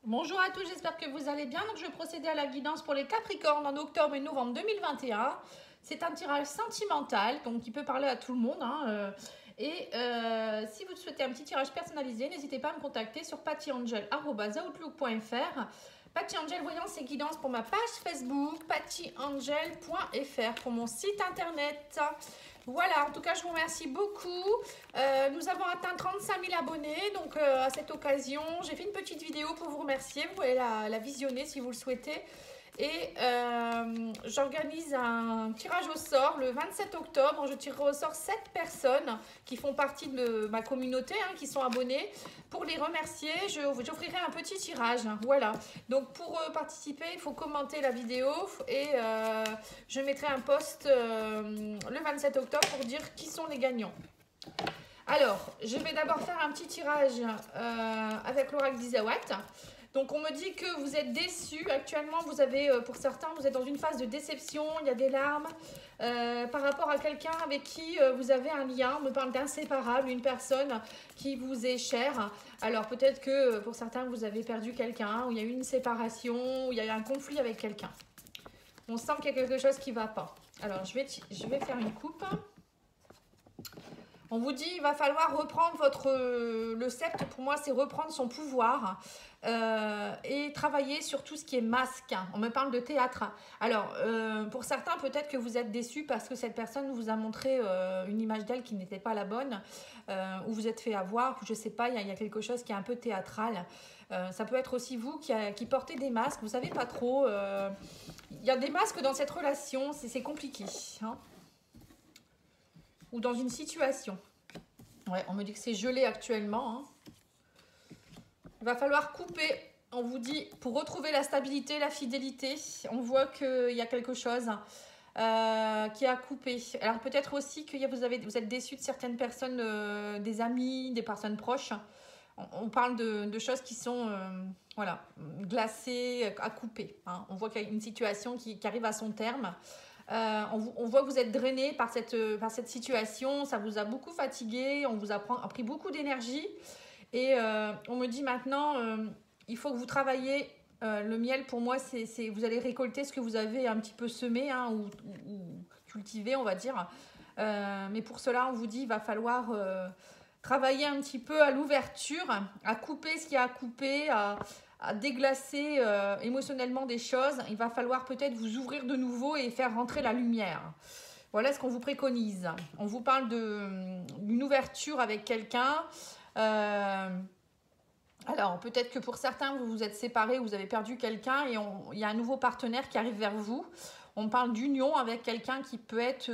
Bonjour à tous, j'espère que vous allez bien. Donc, je vais procéder à la guidance pour les Capricornes en octobre et novembre 2021. C'est un tirage sentimental, donc qui peut parler à tout le monde. Si vous souhaitez un petit tirage personnalisé, n'hésitez pas à me contacter sur pattyangel@outlook.fr. Patty Angel Voyance et Guidance pour ma page Facebook, pattyangel.fr pour mon site internet. Voilà, en tout cas, je vous remercie beaucoup. Nous avons atteint 35 000 abonnés, donc à cette occasion, j'ai fait une petite vidéo pour vous remercier. Vous pouvez la visionner si vous le souhaitez. Et j'organise un tirage au sort le 27 octobre. Je tirerai au sort 7 personnes qui font partie de ma communauté, qui sont abonnées. Pour les remercier, j'offrirai un petit tirage. Voilà. Donc pour participer, il faut commenter la vidéo et je mettrai un post le 27 octobre pour dire qui sont les gagnants. Alors, je vais d'abord faire un petit tirage avec l'oracle d'Isawat. Donc, on me dit que vous êtes déçus. Actuellement, vous avez, pour certains, vous êtes dans une phase de déception. Il y a des larmes par rapport à quelqu'un avec qui vous avez un lien. On me parle d'inséparable, une personne qui vous est chère. Alors, peut-être que pour certains, vous avez perdu quelqu'un, ou il y a eu une séparation, ou il y a eu un conflit avec quelqu'un. On sent qu'il y a quelque chose qui ne va pas. Alors, je vais faire une coupe. On vous dit il va falloir reprendre le sceptre, pour moi c'est reprendre son pouvoir et travailler sur tout ce qui est masque. On me parle de théâtre. Alors pour certains peut-être que vous êtes déçus parce que cette personne vous a montré une image d'elle qui n'était pas la bonne, ou vous êtes fait avoir, je ne sais pas, il y a quelque chose qui est un peu théâtral. Ça peut être aussi vous qui portez des masques, vous ne savez pas trop. Il y a des masques dans cette relation, c'est compliqué. Ou dans une situation. Ouais, on me dit que c'est gelé actuellement. Il va falloir couper. On vous dit, pour retrouver la stabilité, la fidélité, on voit qu'il y a quelque chose qui a coupé. Alors peut-être aussi que vous êtes déçu de certaines personnes, des amis, des personnes proches. On parle de choses qui sont glacées, à couper. On voit qu'il y a une situation qui arrive à son terme. On voit que vous êtes drainé par cette situation, ça vous a beaucoup fatigué, on vous a pris beaucoup d'énergie et on me dit maintenant, il faut que vous travaillez. Le miel pour moi, vous allez récolter ce que vous avez un petit peu semé ou cultivé, on va dire. Mais pour cela, on vous dit, il va falloir travailler un petit peu à l'ouverture, à couper ce qu'il y a à couper, à déglacer émotionnellement des choses. Il va falloir peut-être vous ouvrir de nouveau et faire rentrer la lumière. Voilà ce qu'on vous préconise. On vous parle d'une ouverture avec quelqu'un. Alors, peut-être que pour certains, vous vous êtes séparés, vous avez perdu quelqu'un et il y a un nouveau partenaire qui arrive vers vous. On parle d'union avec quelqu'un qui peut être...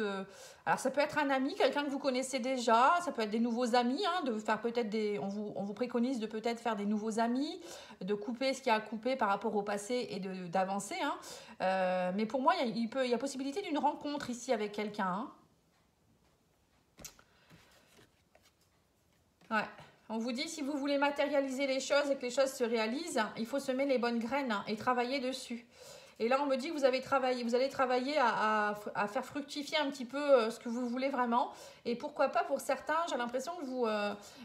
alors, ça peut être un ami, quelqu'un que vous connaissez déjà. Ça peut être des nouveaux amis, de faire peut-être on vous préconise de peut-être faire des nouveaux amis, de couper ce qu'il y a à couper par rapport au passé et d'avancer. Mais pour moi, il y a possibilité d'une rencontre ici avec quelqu'un. Ouais. On vous dit, si vous voulez matérialiser les choses et que les choses se réalisent, il faut semer les bonnes graines et travailler dessus. Et là, on me dit que vous allez travailler à faire fructifier un petit peu ce que vous voulez vraiment. Et pourquoi pas, pour certains, j'ai l'impression que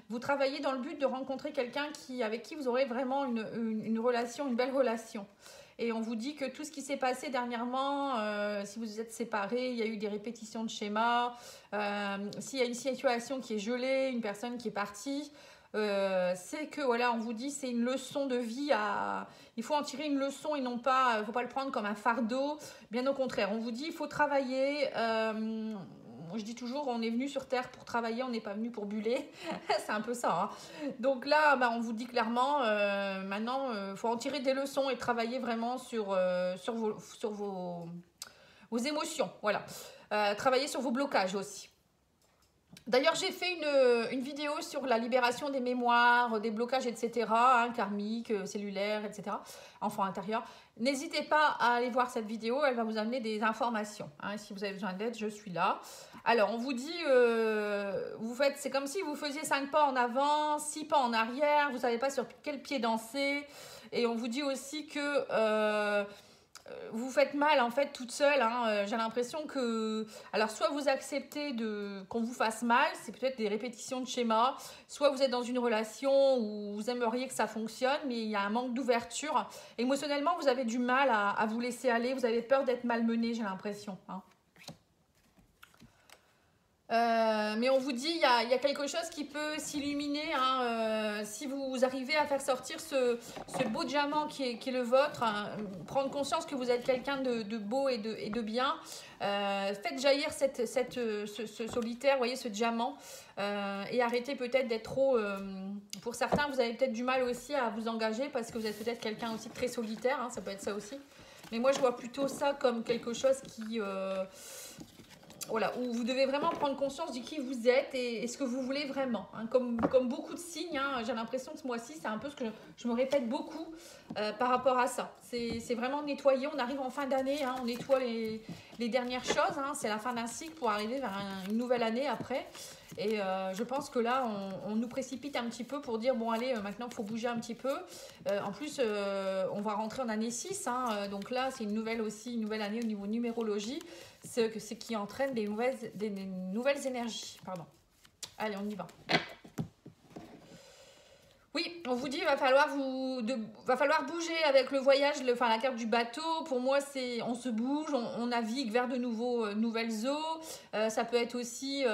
vous travaillez dans le but de rencontrer quelqu'un avec qui vous aurez vraiment une relation, une belle relation. Et on vous dit que tout ce qui s'est passé dernièrement, si vous êtes séparés, il y a eu des répétitions de schémas, s'il y a une situation qui est gelée, une personne qui est partie, c'est que voilà, on vous dit c'est une leçon de vie il faut en tirer une leçon et non pas, faut pas le prendre comme un fardeau, bien au contraire. On vous dit il faut travailler. Je dis toujours, on est venu sur Terre pour travailler, on n'est pas venu pour buller. C'est un peu ça. Donc là, on vous dit clairement, maintenant, il faut en tirer des leçons et travailler vraiment sur vos émotions. Voilà. Travailler sur vos blocages aussi. D'ailleurs, j'ai fait une vidéo sur la libération des mémoires, des blocages, etc., karmiques, cellulaires, etc., enfants intérieurs. N'hésitez pas à aller voir cette vidéo, elle va vous amener des informations. Si vous avez besoin d'aide, je suis là. Alors, on vous dit, c'est comme si vous faisiez 5 pas en avant, 6 pas en arrière, vous ne savez pas sur quel pied danser. Et on vous dit aussi que vous faites mal en fait toute seule, hein. J'ai l'impression que, alors soit vous acceptez qu'on vous fasse mal, c'est peut-être des répétitions de schémas, soit vous êtes dans une relation où vous aimeriez que ça fonctionne, mais il y a un manque d'ouverture. Émotionnellement, vous avez du mal à vous laisser aller, vous avez peur d'être malmené, j'ai l'impression, hein. Mais on vous dit, il y a quelque chose qui peut s'illuminer, hein, si vous arrivez à faire sortir ce beau diamant qui est le vôtre, hein, prendre conscience que vous êtes quelqu'un de beau et de bien. Faites jaillir ce solitaire, vous voyez, ce diamant, et arrêtez peut-être d'être trop... pour certains, vous avez peut-être du mal aussi à vous engager parce que vous êtes peut-être quelqu'un aussi de très solitaire, hein, ça peut être ça aussi. Mais moi, je vois plutôt ça comme quelque chose qui... voilà, où vous devez vraiment prendre conscience de qui vous êtes et ce que vous voulez vraiment, hein. Comme beaucoup de signes, hein, j'ai l'impression que ce mois-ci, c'est un peu ce que je me répète beaucoup par rapport à ça. C'est vraiment nettoyer, on arrive en fin d'année, hein, on nettoie les dernières choses, hein, c'est la fin d'un cycle pour arriver vers une nouvelle année après. Et je pense que là, on nous précipite un petit peu pour dire, bon allez, maintenant il faut bouger un petit peu. En plus, on va rentrer en année 6, hein, donc là, c'est une nouvelle année au niveau numérologie, ce qui entraîne des nouvelles énergies. Pardon. Allez, on y va. Oui, on vous dit va falloir bouger avec le voyage, la carte du bateau. Pour moi, c'est on se bouge, on navigue vers de nouvelles eaux. Ça peut être aussi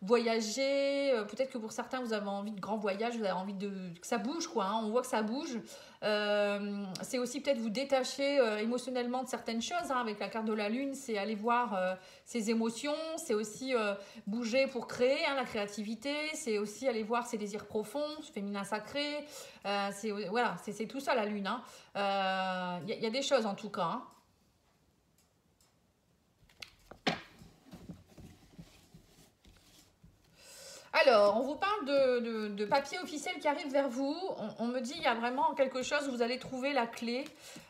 voyager. Peut-être que pour certains, vous avez envie de grands voyages, vous avez envie que ça bouge, quoi, hein. On voit que ça bouge. C'est aussi peut-être vous détacher émotionnellement de certaines choses, hein. Avec la carte de la lune, c'est aller voir ses émotions, c'est aussi bouger pour créer, hein, la créativité, c'est aussi aller voir ses désirs profonds, ce féminin sacré, voilà, c'est tout ça la lune, hein. Y a des choses en tout cas, hein. Alors, on vous parle de papier officiel qui arrive vers vous. On me dit il y a vraiment quelque chose où vous allez trouver la clé.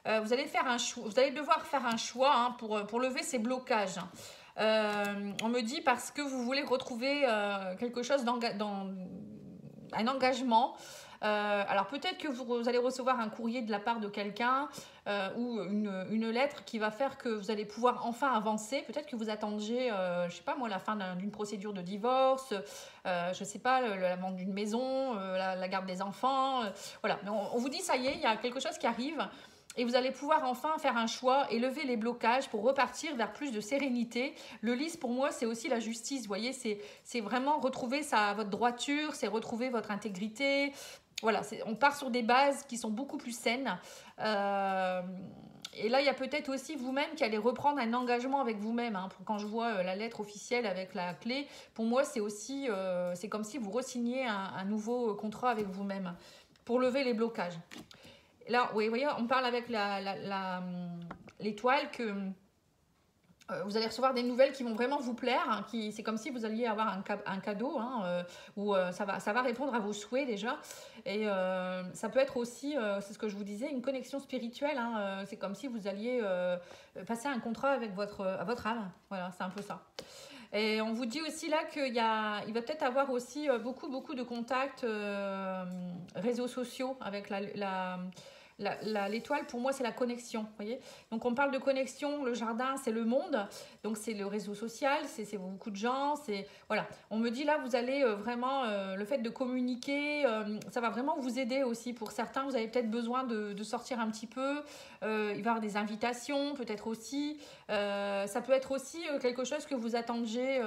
Vous allez faire un choix. Vous allez devoir faire un choix, hein, pour lever ces blocages. On me dit parce que vous voulez retrouver quelque chose un engagement. Alors peut-être que vous allez recevoir un courrier de la part de quelqu'un ou une lettre qui va faire que vous allez pouvoir enfin avancer. Peut-être que vous attendiez, je sais pas moi, la fin d'une procédure de divorce, je sais pas, la vente d'une maison, la garde des enfants. Voilà, mais on vous dit ça y est, il y a quelque chose qui arrive. Et vous allez pouvoir enfin faire un choix et lever les blocages pour repartir vers plus de sérénité. Le lys, pour moi, c'est aussi la justice. Vous voyez, c'est vraiment retrouver votre droiture, c'est retrouver votre intégrité. Voilà, on part sur des bases qui sont beaucoup plus saines. Et là, il y a peut-être aussi vous-même qui allez reprendre un engagement avec vous-même, hein. Quand je vois la lettre officielle avec la clé, pour moi, c'est aussi, c'est comme si vous re-signiez un nouveau contrat avec vous-même pour lever les blocages. Là, oui, vous voyez, on parle avec l'étoile que vous allez recevoir des nouvelles qui vont vraiment vous plaire, hein, c'est comme si vous alliez avoir un cadeau, hein, où ça va répondre à vos souhaits déjà. Et ça peut être aussi, c'est ce que je vous disais, une connexion spirituelle, hein, c'est comme si vous alliez passer un contrat avec votre âme. Voilà, c'est un peu ça. Et on vous dit aussi là qu'il va peut-être avoir aussi beaucoup de contacts réseaux sociaux avec l'étoile. Pour moi, c'est la connexion, voyez. Donc on parle de connexion, le jardin, c'est le monde, donc c'est le réseau social, c'est beaucoup de gens, voilà. On me dit là, vous allez vraiment, le fait de communiquer, ça va vraiment vous aider aussi. Pour certains, vous avez peut-être besoin de sortir un petit peu, il va y avoir des invitations, peut-être aussi. Ça peut être aussi quelque chose que vous attendiez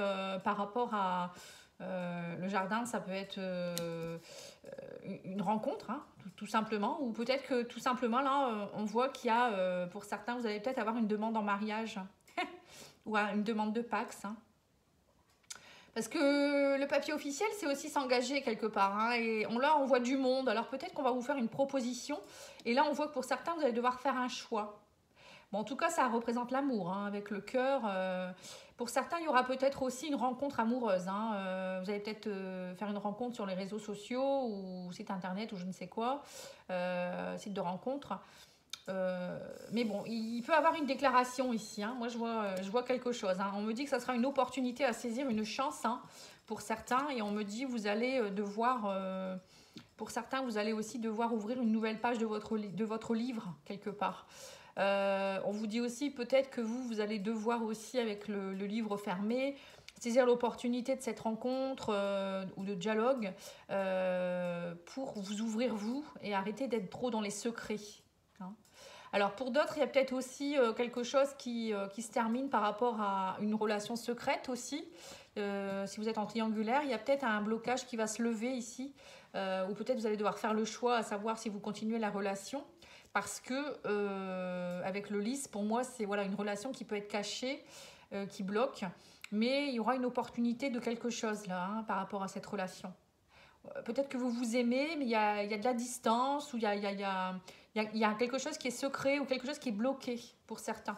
par rapport à le jardin. Ça peut être une rencontre, hein, tout simplement, ou peut-être que tout simplement là on voit qu'il y a pour certains, vous allez peut-être avoir une demande en mariage ou une demande de Pax, hein. Parce que le papier officiel, c'est aussi s'engager quelque part, hein, et là on voit du monde. Alors peut-être qu'on va vous faire une proposition et là on voit que pour certains vous allez devoir faire un choix. Bon, en tout cas, ça représente l'amour, hein, avec le cœur. Pour certains, il y aura peut-être aussi une rencontre amoureuse, hein. Vous allez peut-être faire une rencontre sur les réseaux sociaux ou site internet ou je ne sais quoi, site de rencontre. Mais bon, il peut y avoir une déclaration ici, hein. Moi, je vois quelque chose, hein. On me dit que ça sera une opportunité à saisir, une chance, hein, pour certains. Et on me dit vous allez devoir... pour certains, vous allez aussi devoir ouvrir une nouvelle page de votre livre, quelque part. On vous dit aussi peut-être que vous allez devoir aussi, avec le livre fermé, saisir l'opportunité de cette rencontre ou de dialogue pour vous ouvrir vous et arrêter d'être trop dans les secrets. Hein. Alors pour d'autres, il y a peut-être aussi quelque chose qui se termine par rapport à une relation secrète aussi. Si vous êtes en triangulaire, il y a peut-être un blocage qui va se lever ici, ou peut-être vous allez devoir faire le choix à savoir si vous continuez la relation. Parce que avec le lys, pour moi, c'est voilà, une relation qui peut être cachée, qui bloque, mais il y aura une opportunité de quelque chose là, hein, par rapport à cette relation. Peut-être que vous vous aimez, mais il y a de la distance, ou il y a quelque chose qui est secret, ou quelque chose qui est bloqué pour certains.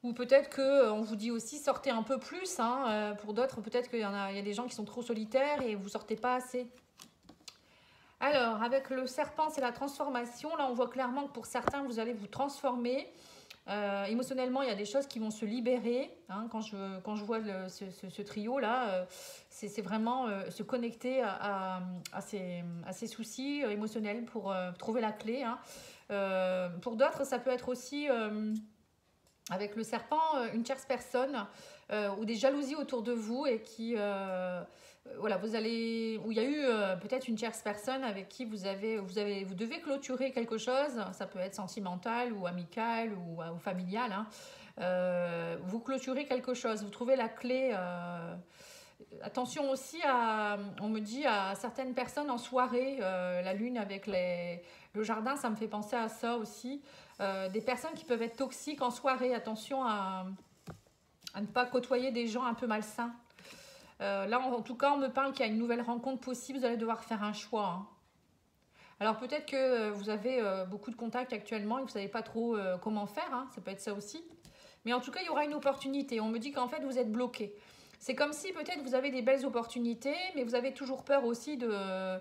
Ou peut-être qu'on vous dit aussi sortez un peu plus, hein, pour d'autres peut-être qu'il y a des gens qui sont trop solitaires et vous sortez pas assez. Alors, avec le serpent, c'est la transformation. Là, on voit clairement que pour certains, vous allez vous transformer. Émotionnellement, il y a des choses qui vont se libérer. Hein, quand je vois ce trio-là, c'est vraiment se connecter à ses soucis émotionnels pour trouver la clé. Hein. Pour d'autres, ça peut être aussi, avec le serpent, une tierce personne ou des jalousies autour de vous et qui... voilà, où il y a eu peut-être une tierce personne avec qui vous devez clôturer quelque chose, ça peut être sentimental ou amical ou familial, hein. Vous clôturez quelque chose, vous trouvez la clé. Attention aussi on me dit à certaines personnes en soirée, la lune avec le jardin, ça me fait penser à ça aussi. Des personnes qui peuvent être toxiques en soirée, attention à ne pas côtoyer des gens un peu malsains. Là, en tout cas, on me parle qu'il y a une nouvelle rencontre possible. Vous allez devoir faire un choix. Hein. Alors, peut-être que vous avez beaucoup de contacts actuellement et que vous ne savez pas trop comment faire. Hein. Ça peut être ça aussi. Mais en tout cas, il y aura une opportunité. On me dit qu'en fait, vous êtes bloqué. C'est comme si peut-être vous avez des belles opportunités, mais vous avez toujours peur aussi de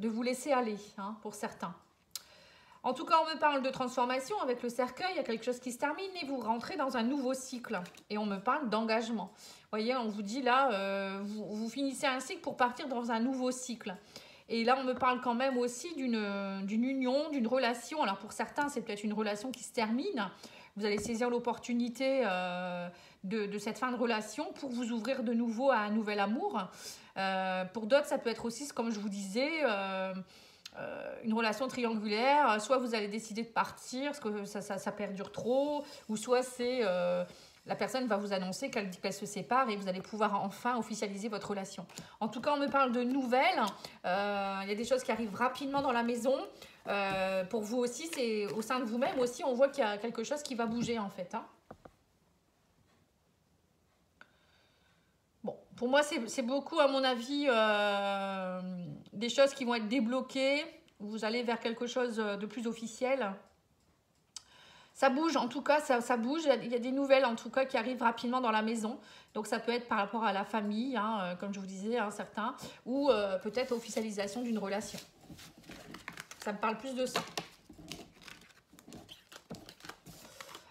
vous laisser aller, hein, pour certains. En tout cas, on me parle de transformation avec le cercueil, il y a quelque chose qui se termine et vous rentrez dans un nouveau cycle. Et on me parle d'engagement. Vous voyez, on vous dit là, vous finissez un cycle pour partir dans un nouveau cycle. Et là, on me parle quand même aussi d'une union, d'une relation. Alors pour certains, c'est peut-être une relation qui se termine. Vous allez saisir l'opportunité de cette fin de relation pour vous ouvrir de nouveau à un nouvel amour. Pour d'autres, ça peut être aussi, comme je vous disais... une relation triangulaire, soit vous allez décider de partir parce que ça perdure trop, ou soit c'est la personne va vous annoncer qu'elle se sépare et vous allez pouvoir enfin officialiser votre relation. En tout cas, on me parle de nouvelles, il y a des choses qui arrivent rapidement dans la maison. Pour vous aussi, c'est au sein de vous-même aussi, on voit qu'il y a quelque chose qui va bouger en fait. Hein. Bon, pour moi, c'est beaucoup, à mon avis, des choses qui vont être débloquées. Vous allez vers quelque chose de plus officiel. Ça bouge, en tout cas, ça bouge. Il y a des nouvelles, en tout cas, qui arrivent rapidement dans la maison. Donc, ça peut être par rapport à la famille, hein, comme je vous disais, hein, certains, ou peut-être officialisation d'une relation. Ça me parle plus de ça.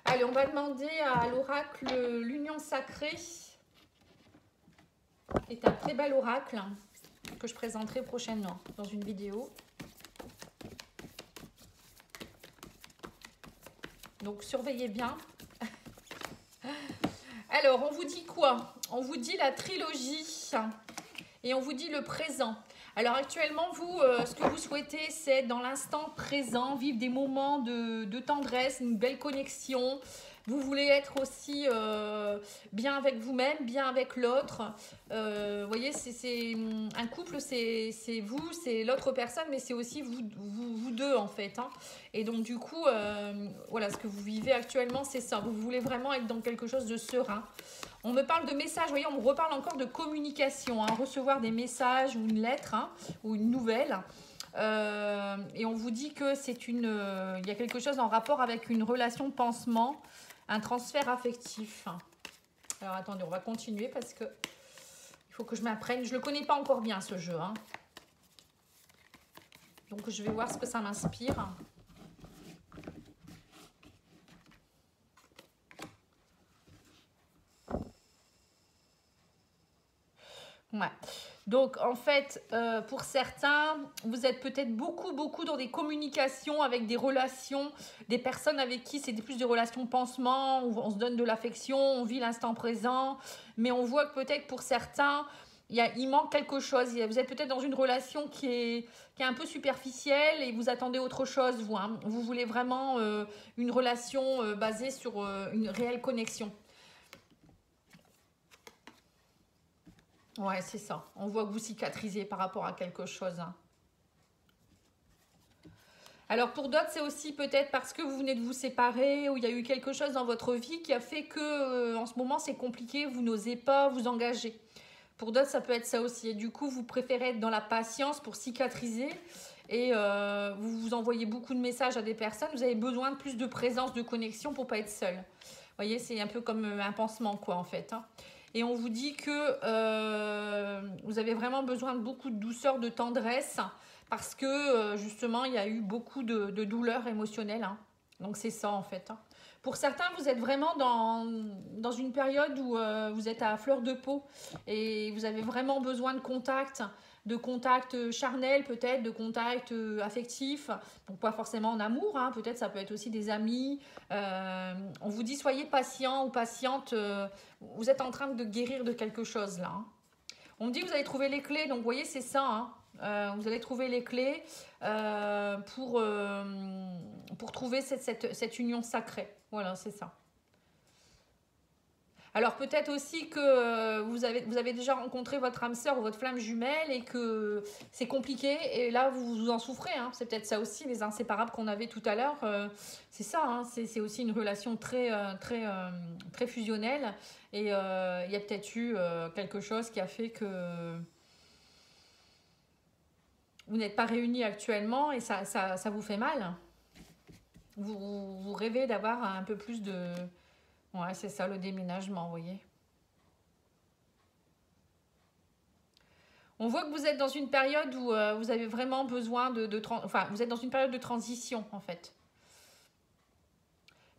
Allez, on va demander à l'oracle l'union sacrée. C'est un très bel oracle que je présenterai prochainement dans une vidéo. Donc, surveillez bien. Alors, on vous dit quoi? On vous dit la trilogie et on vous dit le présent. Alors, actuellement, vous, ce que vous souhaitez, c'est dans l'instant présent, vivre des moments de tendresse, une belle connexion. Vous voulez être aussi bien avec vous-même, bien avec l'autre. Vous voyez, c'est un couple, c'est vous, c'est l'autre personne, mais c'est aussi vous deux en fait. Hein. Et donc du coup, voilà, ce que vous vivez actuellement, c'est ça. Vous voulez vraiment être dans quelque chose de serein. On me parle de messages, vous voyez, on me reparle encore de communication, hein, recevoir des messages ou une lettre, hein, ou une nouvelle. Et on vous dit que il y a quelque chose en rapport avec une relation pansement, un transfert affectif. Alors attendez, on va continuer parce que il faut que je m'apprenne. Je ne le connais pas encore bien ce jeu. Hein. Donc je vais voir ce que ça m'inspire. Ouais. Donc, en fait, pour certains, vous êtes peut-être beaucoup dans des communications avec des relations, des personnes avec qui c'est plus des relations pansement, où on se donne de l'affection, on vit l'instant présent. Mais on voit que peut-être pour certains, il manque quelque chose. Vous êtes peut-être dans une relation qui est un peu superficielle et vous attendez autre chose, vous, hein. Vous voulez vraiment une relation basée sur une réelle connexion. Ouais, c'est ça. On voit que vous cicatrisez par rapport à quelque chose, hein. Alors pour d'autres, c'est aussi peut-être parce que vous venez de vous séparer ou il y a eu quelque chose dans votre vie qui a fait que en ce moment c'est compliqué, vous n'osez pas vous engager. Pour d'autres, ça peut être ça aussi. Et du coup, vous préférez être dans la patience pour cicatriser et vous vous envoyez beaucoup de messages à des personnes. Vous avez besoin de plus de présence, de connexion pour pas être seul. Vous voyez, c'est un peu comme un pansement, quoi, en fait, hein. Et on vous dit que vous avez vraiment besoin de beaucoup de douceur, de tendresse, parce que justement, il y a eu beaucoup de douleurs émotionnelles, hein. Donc c'est ça, en fait, hein. Pour certains, vous êtes vraiment dans une période où vous êtes à fleur de peau et vous avez vraiment besoin de contact charnel peut-être, de contact affectif. Donc pas forcément en amour, hein, peut-être ça peut être aussi des amis. On vous dit soyez patient ou patiente, vous êtes en train de guérir de quelque chose là, hein. On me dit que vous allez trouver les clés, donc vous voyez c'est ça, hein. Vous allez trouver les clés pour trouver cette union sacrée. Voilà, c'est ça. Alors peut-être aussi que vous avez déjà rencontré votre âme sœur ou votre flamme jumelle et que c'est compliqué et là vous en souffrez, hein. C'est peut-être ça aussi, les inséparables qu'on avait tout à l'heure. C'est ça, hein. C'est aussi une relation très fusionnelle et il y a peut-être eu quelque chose qui a fait que vous n'êtes pas réunis actuellement et ça vous fait mal. Vous rêvez d'avoir un peu plus de... Ouais, c'est ça le déménagement, vous voyez. On voit que vous êtes dans une période où vous avez vraiment besoin enfin, vous êtes dans une période de transition, en fait.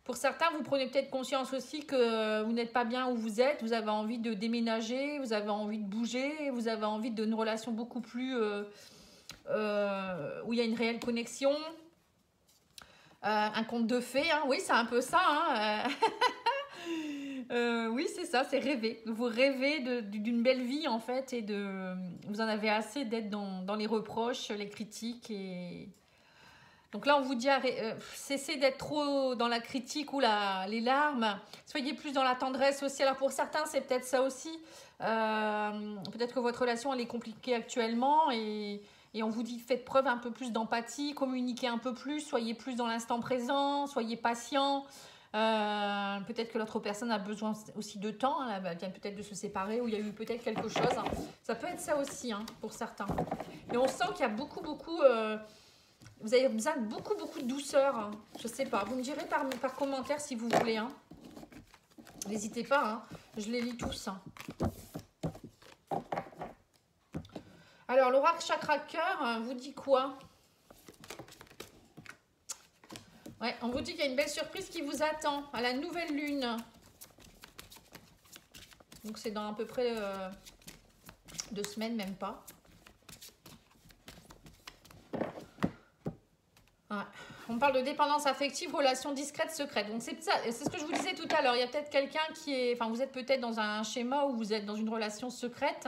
Pour certains, vous prenez peut-être conscience aussi que vous n'êtes pas bien où vous êtes, vous avez envie de déménager, vous avez envie de bouger, vous avez envie d'une relation beaucoup plus... où il y a une réelle connexion. Un conte de fées, hein. Oui, c'est un peu ça, hein. Oui, c'est ça, c'est rêver. Vous rêvez d'une belle vie, en fait, et vous en avez assez d'être dans les reproches, les critiques. Donc là, on vous dit, cessez d'être trop dans la critique ou les larmes. Soyez plus dans la tendresse aussi. Alors pour certains, c'est peut-être ça aussi. Peut-être que votre relation, elle est compliquée actuellement et on vous dit, faites preuve un peu plus d'empathie, communiquez un peu plus, soyez plus dans l'instant présent, soyez patient. Peut-être que l'autre personne a besoin aussi de temps, hein, elle vient peut-être de se séparer ou il y a eu peut-être quelque chose, hein. Ça peut être ça aussi, hein, pour certains. Et on sent qu'il y a beaucoup, vous avez besoin de beaucoup de douceur, hein. Je sais pas, vous me direz par commentaire si vous voulez, hein. N'hésitez pas, hein. Je les lis tous, hein. Alors, l'oracle chakra cœur vous dit quoi? Ouais, on vous dit qu'il y a une belle surprise qui vous attend à la nouvelle lune. Donc, c'est dans à peu près 2 semaines, même pas. Ouais. On parle de dépendance affective, relation discrète, secrète. Donc, c'est ce que je vous disais tout à l'heure. Il y a peut-être quelqu'un qui est... Enfin, vous êtes peut-être dans un schéma où vous êtes dans une relation secrète.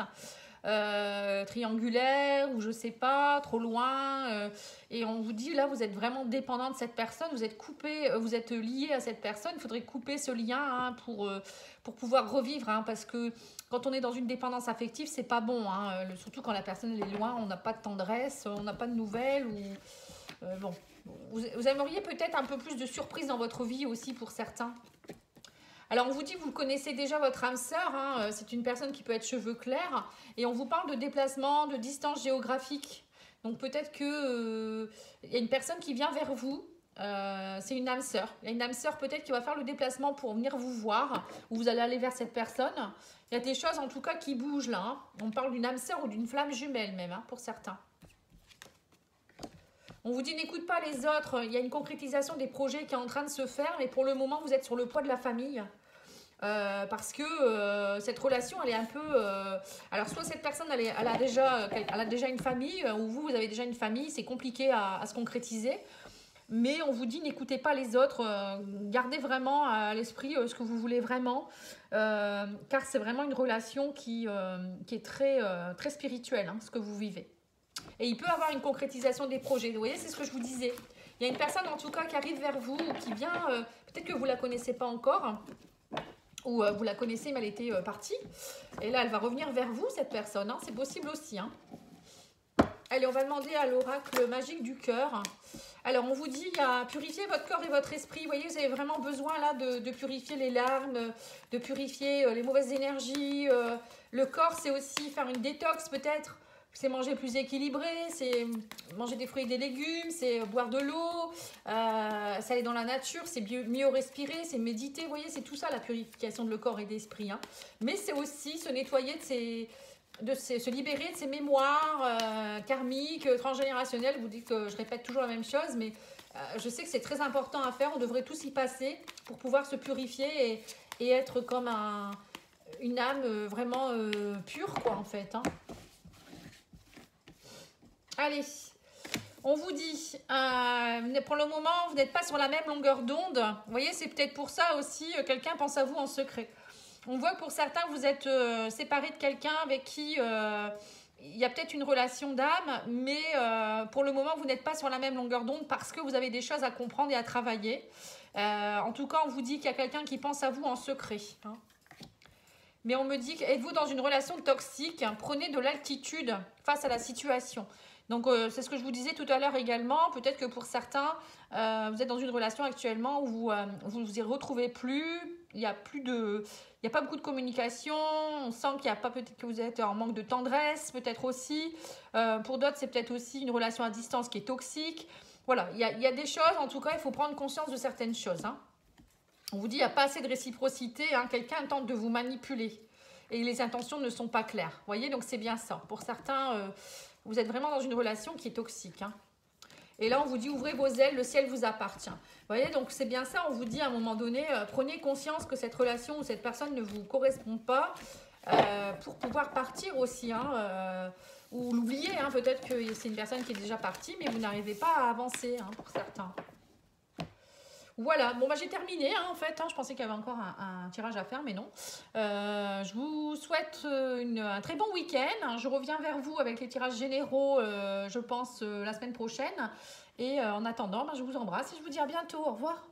Triangulaire ou je sais pas, trop loin, et on vous dit là vous êtes vraiment dépendant de cette personne, vous êtes coupé, vous êtes lié à cette personne, il faudrait couper ce lien, hein, pour pouvoir revivre, hein, parce que quand on est dans une dépendance affective c'est pas bon, hein, surtout quand la personne est loin, on n'a pas de tendresse, on n'a pas de nouvelles ou bon, vous aimeriez peut-être un peu plus de surprise dans votre vie aussi pour certains. Alors, on vous dit, vous connaissez déjà votre âme sœur, hein, c'est une personne qui peut être cheveux clairs, et on vous parle de déplacement, de distance géographique. Donc, peut-être que y a une personne qui vient vers vous, c'est une âme sœur. Il y a une âme sœur peut-être qui va faire le déplacement pour venir vous voir, ou vous allez aller vers cette personne. Il y a des choses en tout cas qui bougent là, hein. On parle d'une âme sœur ou d'une flamme jumelle même, hein, pour certains. On vous dit n'écoute pas les autres, il y a une concrétisation des projets qui est en train de se faire, mais pour le moment vous êtes sur le poids de la famille. Parce que cette relation, elle est un peu... alors, soit cette personne, elle a déjà une famille, ou vous avez déjà une famille, c'est compliqué à se concrétiser. Mais on vous dit, n'écoutez pas les autres, gardez vraiment à l'esprit ce que vous voulez vraiment, car c'est vraiment une relation qui est très spirituelle, hein, ce que vous vivez. Et il peut y avoir une concrétisation des projets. Vous voyez, c'est ce que je vous disais. Il y a une personne en tout cas qui arrive vers vous, ou qui vient, peut-être que vous ne la connaissez pas encore, ou vous la connaissez mais elle était partie. Et là, elle va revenir vers vous, cette personne. Hein, c'est possible aussi. Hein. Allez, on va demander à l'oracle magique du cœur. Alors, on vous dit, purifiez votre corps et votre esprit. Vous voyez, vous avez vraiment besoin là de purifier les larmes, de purifier les mauvaises énergies. Le corps, c'est aussi faire une détox peut-être. C'est manger plus équilibré, c'est manger des fruits et des légumes, c'est boire de l'eau, c'est aller dans la nature, c'est mieux respirer, c'est méditer. Vous voyez, c'est tout ça la purification de le corps et de l'esprit. Hein. Mais c'est aussi se nettoyer se libérer de ses mémoires karmiques, transgénérationnelles. Je vous dis que je répète toujours la même chose, mais je sais que c'est très important à faire. On devrait tous y passer pour pouvoir se purifier et être comme une âme vraiment pure, quoi, en fait. Hein. Allez, on vous dit, pour le moment, vous n'êtes pas sur la même longueur d'onde. Vous voyez, c'est peut-être pour ça aussi, quelqu'un pense à vous en secret. On voit que pour certains, vous êtes séparés de quelqu'un avec qui il y a peut-être une relation d'âme, mais pour le moment, vous n'êtes pas sur la même longueur d'onde parce que vous avez des choses à comprendre et à travailler. En tout cas, on vous dit qu'il y a quelqu'un qui pense à vous en secret. Hein. Mais on me dit, êtes-vous dans une relation toxique? Prenez de l'altitude face à la situation. Donc, c'est ce que je vous disais tout à l'heure également. Peut-être que pour certains, vous êtes dans une relation actuellement où vous vous y retrouvez plus. Il n'y a pas beaucoup de communication. On sent qu'il n'y a pas, peut-être que vous êtes en manque de tendresse, peut-être aussi. Pour d'autres, c'est peut-être aussi une relation à distance qui est toxique. Voilà, il y a des choses. En tout cas, il faut prendre conscience de certaines choses. Hein. On vous dit, il n'y a pas assez de réciprocité. Hein. Quelqu'un tente de vous manipuler. Et les intentions ne sont pas claires. Vous voyez, donc c'est bien ça. Pour certains... vous êtes vraiment dans une relation qui est toxique. Hein. Et là, on vous dit, ouvrez vos ailes, le ciel vous appartient. Vous voyez, donc c'est bien ça. On vous dit à un moment donné, prenez conscience que cette relation ou cette personne ne vous correspond pas pour pouvoir partir aussi. Hein, ou l'oublier. Hein, peut-être que c'est une personne qui est déjà partie, mais vous n'arrivez pas à avancer hein, pour certains. Voilà, bon bah j'ai terminé hein, en fait, hein. Je pensais qu'il y avait encore un tirage à faire, mais non. Je vous souhaite un très bon week-end. Je reviens vers vous avec les tirages généraux, je pense, la semaine prochaine. Et en attendant, bah, je vous embrasse et je vous dis à bientôt. Au revoir.